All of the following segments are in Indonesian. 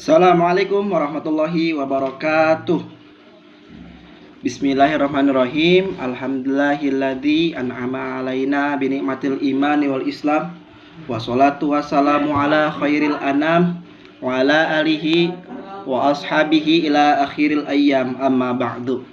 Assalamualaikum warahmatullahi wabarakatuh. Bismillahirrahmanirrahim. Alhamdulillahilladzi an'ama alaina binikmatil imani wal islam. Wassalatu wassalamu ala khairil anam wa ala alihi wa ashabihi ila akhiril ayyam, amma ba'du.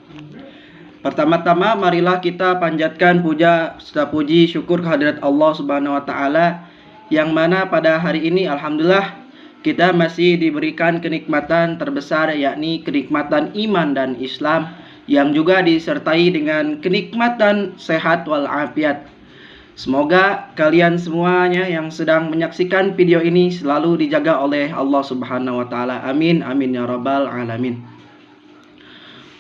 Pertama-tama marilah kita panjatkan puja serta puji syukur kehadirat Allah Subhanahu wa taala, yang mana pada hari ini alhamdulillah kita masih diberikan kenikmatan terbesar, yakni kenikmatan iman dan Islam, yang juga disertai dengan kenikmatan sehat walafiat. Semoga kalian semuanya yang sedang menyaksikan video ini selalu dijaga oleh Allah Subhanahu wa taala. Amin amin ya rabbal alamin.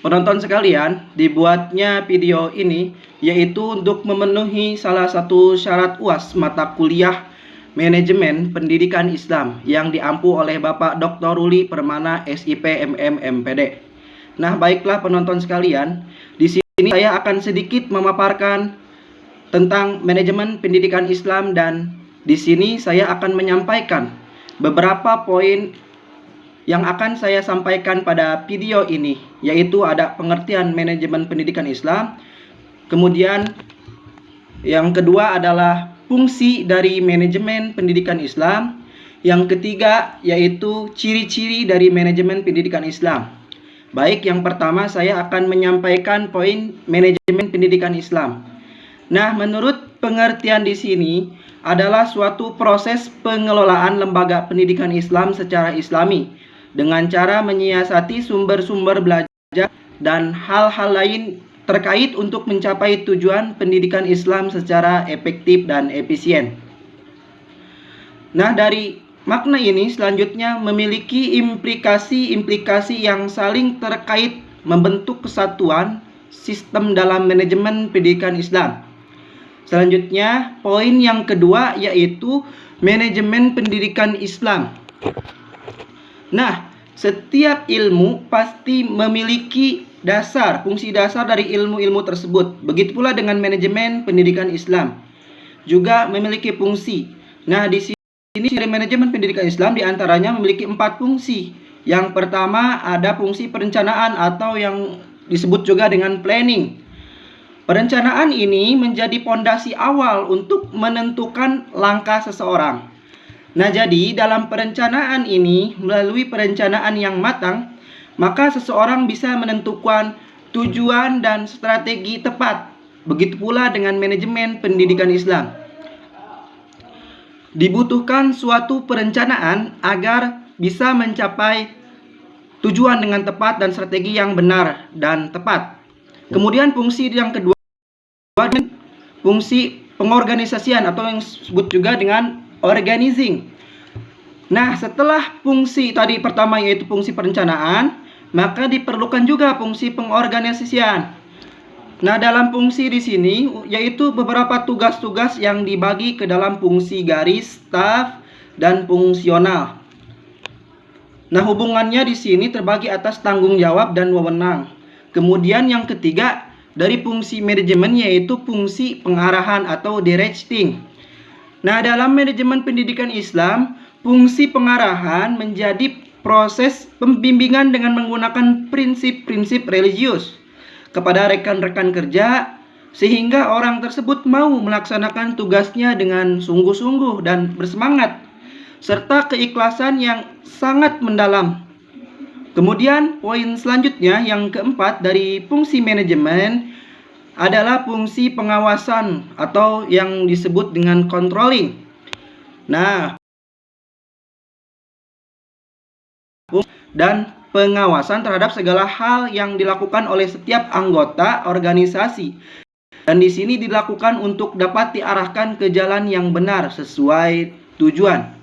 Penonton sekalian, dibuatnya video ini yaitu untuk memenuhi salah satu syarat UAS mata kuliah Manajemen Pendidikan Islam yang diampu oleh Bapak Dr. Ruli Permana SIP MM MPD. Nah, baiklah penonton sekalian, di sini saya akan sedikit memaparkan tentang manajemen pendidikan Islam, dan di sini saya akan menyampaikan beberapa poin yang akan saya sampaikan pada video ini, yaitu ada pengertian manajemen pendidikan Islam, kemudian yang kedua adalah fungsi dari manajemen pendidikan Islam, yang ketiga yaitu ciri-ciri dari manajemen pendidikan Islam. Baik, yang pertama saya akan menyampaikan poin manajemen pendidikan Islam. Nah, menurut pengertian di sini adalah suatu proses pengelolaan lembaga pendidikan Islam secara Islami dengan cara menyiasati sumber-sumber belajar dan hal-hal lain terkait untuk mencapai tujuan pendidikan Islam secara efektif dan efisien. Nah, dari makna ini selanjutnya memiliki implikasi-implikasi yang saling terkait membentuk kesatuan sistem dalam manajemen pendidikan Islam. Selanjutnya, poin yang kedua yaitu manajemen pendidikan Islam. Nah, setiap ilmu pasti memiliki fungsi dasar dari ilmu-ilmu tersebut. Begitu pula dengan manajemen pendidikan Islam juga memiliki fungsi. Nah, di sini dari manajemen pendidikan Islam diantaranya memiliki 4 fungsi. Yang pertama ada fungsi perencanaan atau yang disebut juga dengan planning. Perencanaan ini menjadi pondasi awal untuk menentukan langkah seseorang. Nah, jadi dalam perencanaan ini, melalui perencanaan yang matang, maka seseorang bisa menentukan tujuan dan strategi tepat. Begitu pula dengan manajemen pendidikan Islam. Dibutuhkan suatu perencanaan agar bisa mencapai tujuan dengan tepat dan strategi yang benar dan tepat. Kemudian fungsi yang kedua, fungsi pengorganisasian atau yang disebut juga dengan organizing. Nah, setelah fungsi tadi pertama yaitu fungsi perencanaan, maka diperlukan juga fungsi pengorganisasian. Nah, dalam fungsi di sini yaitu beberapa tugas-tugas yang dibagi ke dalam fungsi garis, staf, dan fungsional. Nah, hubungannya di sini terbagi atas tanggung jawab dan wewenang. Kemudian yang ketiga dari fungsi manajemen yaitu fungsi pengarahan atau directing. Nah, dalam manajemen pendidikan Islam, fungsi pengarahan menjadi proses pembimbingan dengan menggunakan prinsip-prinsip religius kepada rekan-rekan kerja, sehingga orang tersebut mau melaksanakan tugasnya dengan sungguh-sungguh dan bersemangat, serta keikhlasan yang sangat mendalam. Kemudian poin selanjutnya yang keempat dari fungsi manajemen adalah fungsi pengawasan atau yang disebut dengan controlling. Nah, dan pengawasan terhadap segala hal yang dilakukan oleh setiap anggota organisasi. Dan di sini dilakukan untuk dapat diarahkan ke jalan yang benar sesuai tujuan.